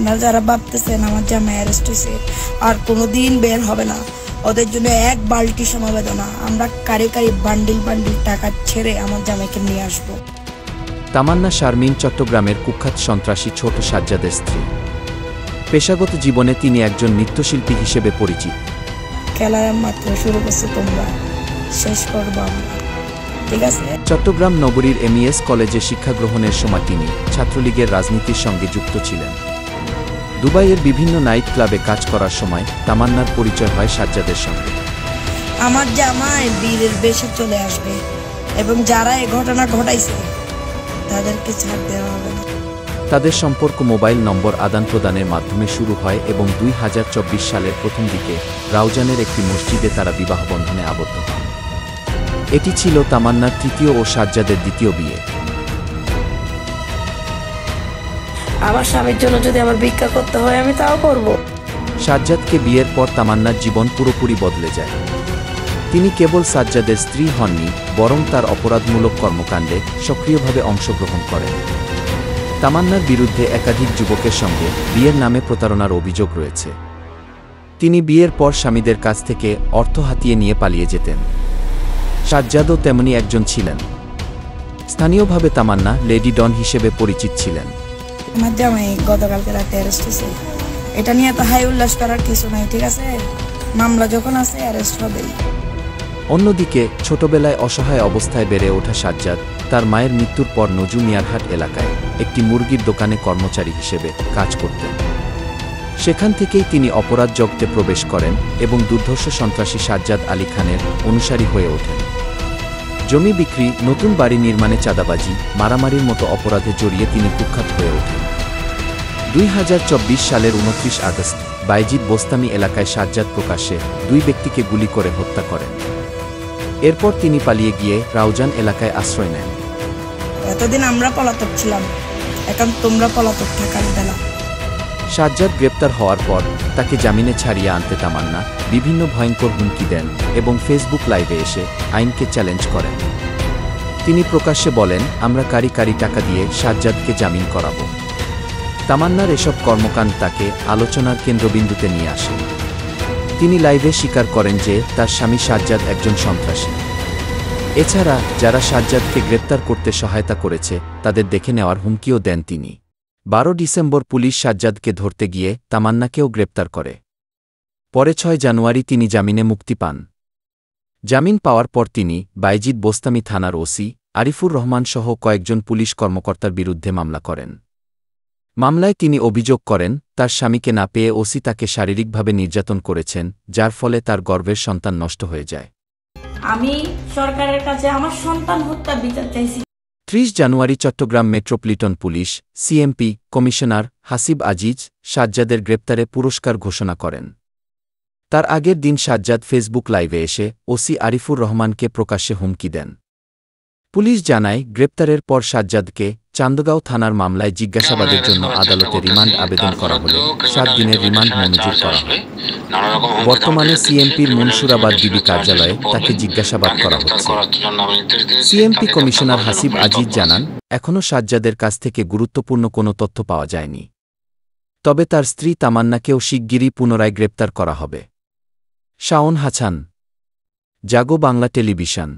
আপনারা যারা ভাবতেছেন আমার জামাই অ্যারেস্ট হয়েছে আর কোনোদিন বের হবে না, ওদের জন্য এক বালতি সমবেদনা। আমরা কারি কারি বান্ডিল বান্ডিল টাকা ছেড়ে আমার জামাইকে নিয়ে আসবো। তামান্না শারমিন চট্টগ্রামের কুখ্যাত সন্ত্রাসী ছোট সাজ্জাদের স্ত্রী। পেশাগত জীবনে তিনি একজন নৃত্যশিল্পী হিসেবে পরিচিত। খেলা মাত্র শুরু করছে, তোমরা শেষ করবো আমরা, ঠিক আছে? চট্টগ্রাম নগরীর এমইএস কলেজে শিক্ষা গ্রহণের সময় তিনি ছাত্রলীগের রাজনীতির সঙ্গে যুক্ত ছিলেন। দুবাইয়ের বিভিন্ন নাইট ক্লাবে কাজ করার সময় তামান্নার পরিচয় হয় সাজ্জাদের সঙ্গে। আমার জামাই বীরের বেশে চলে আসবে এবং যারা এই ঘটনা ঘটাইছে তাদেরকে ছাড় দেওয়া হবে না। তাদের সম্পর্ক মোবাইল নম্বর আদান প্রদানের মাধ্যমে শুরু হয় এবং 2024 সালের প্রথম দিকে রাউজানের একটি মসজিদে তারা বিবাহ বন্ধনে আবদ্ধ হন। এটি ছিল তামান্নার তৃতীয় ও সাজ্জাদের দ্বিতীয় বিয়ে। আমার স্বামীর জন্য যদি আমার ভিক্ষা করতে হয় আমি তাও করব। সাজ্জাদকে বিয়ের পর তামান্নার জীবন পুরোপুরি বদলে যায়। তিনি কেবল সাজ্জাদের স্ত্রী হননি, বরং তার অপরাধমূলক কর্মকাণ্ডে সক্রিয়ভাবে অংশগ্রহণ করেন। তামান্নার বিরুদ্ধে একাধিক যুবকের সঙ্গে বিয়ের নামে প্রতারণার অভিযোগ রয়েছে। তিনি বিয়ের পর স্বামীদের কাছ থেকে অর্থ হাতিয়ে নিয়ে পালিয়ে যেতেন। সাজ্জাদও তেমনি একজন ছিলেন। স্থানীয়ভাবে তামান্না লেডি ডন হিসেবে পরিচিত ছিলেন। আমার জামাই গতকালকে রাতে অ্যারেস্ট হয়েছে, এটা নিয়ে তো হাই উল্লাস করার কিছু নাই, ঠিক আছে? মামলা যখন আছে অ্যারেস্ট হবেই। অন্যদিকে ছোটবেলায় অসহায় অবস্থায় বেড়ে ওঠা সাজ্জাদ তার মায়ের মৃত্যুর পর নজু মিয়ারহাট এলাকায় একটি মুরগির দোকানে কর্মচারী হিসেবে কাজ করতেন। সেখান থেকেই তিনি অপরাধ জগতে প্রবেশ করেন এবং দুর্ধর্ষ সন্ত্রাসী সাজ্জাদ আলী খানের অনুসারী হয়ে ওঠেন। জমি বিক্রি, নতুন বাড়ি নির্মাণে চাঁদাবাজি, মারামারির মতো অপরাধে জড়িয়ে তিনি কুখ্যাত হয়ে ওঠেন। 2024 সালের 29 আগস্ট বাইজিদ বোস্তামি এলাকায় সাজ্জাদ প্রকাশ্যে দুই ব্যক্তিকে গুলি করে হত্যা করেন। এরপর তিনি পালিয়ে গিয়ে রাউজান এলাকায় আশ্রয় নেন। এতদিন আমরা পলাতক ছিলাম, এখন তোমরা পলাতক থাকার বেলা। সাজ্জাদ গ্রেপ্তার হওয়ার পর তাকে জামিনে ছাড়িয়ে আনতে তামান্না বিভিন্ন ভয়ঙ্কর হুমকি দেন এবং ফেসবুক লাইভে এসে আইনকে চ্যালেঞ্জ করেন। তিনি প্রকাশ্যে বলেন, আমরা কারি কারি টাকা দিয়ে সাজ্জাদকে জামিন করাব। তামান্নার এসব কর্মকাণ্ড তাকে আলোচনার কেন্দ্রবিন্দুতে নিয়ে আসে। তিনি লাইভে স্বীকার করেন যে তার স্বামী সাজ্জাদ একজন সন্ত্রাসী। এছাড়া যারা সাজ্জাদকে গ্রেপ্তার করতে সহায়তা করেছে তাদের দেখে নেওয়ার হুমকিও দেন তিনি। 12 ডিসেম্বর পুলিশ সাজ্জাদকে ধরতে গিয়ে তামান্নাকেও গ্রেপ্তার করে। পরে 6 জানুয়ারি তিনি জামিনে মুক্তি পান। জামিন পাওয়ার পর তিনি বাইজিদ বোস্তামি থানার ওসি আরিফুর রহমান সহ কয়েকজন পুলিশ কর্মকর্তার বিরুদ্ধে মামলা করেন। মামলায় তিনি অভিযোগ করেন তার স্বামীকে না পেয়ে ওসি তাকে শারীরিকভাবে নির্যাতন করেছেন, যার ফলে তার গর্ভের সন্তান নষ্ট হয়ে যায়। আমি সরকারের কাছে আমার সন্তান হত্যার বিচার চাইছি। 30 জানুয়ারি Chattogram metropolitan police CMP commissioner Hasib Aziz সাজ্জাদের গ্রেপ্তারে পুরস্কার ঘোষণা করেন। তার আগের দিন সাজ্জাদ ফেসবুক লাইভে এসে ওসি আরিফুর রহমানকে প্রকাশ্যে হুমকি দেন। পুলিশ জানায়, গ্রেপ্তারের পর সাজ্জাদকে চান্দগাঁও থানার মামলায় জিজ্ঞাসাবাদের জন্য আদালতে রিমান্ড আবেদন করা হলে 7 দিনের রিমান্ড মঞ্জুর করা হয়। বর্তমানে সিএমপির মুনসুরাবাদ ডিবি কার্যালয়ে তাকে জিজ্ঞাসাবাদ করা হচ্ছে। সিএমপি কমিশনার হাসিব আজিজ জানান, এখনও সাজ্জাদের কাছ থেকে গুরুত্বপূর্ণ কোনো তথ্য পাওয়া যায়নি, তবে তার স্ত্রী তামান্নাকেও শিগগিরই পুনরায় গ্রেপ্তার করা হবে। শাওন হাসান, জাগো বাংলা টেলিভিশন।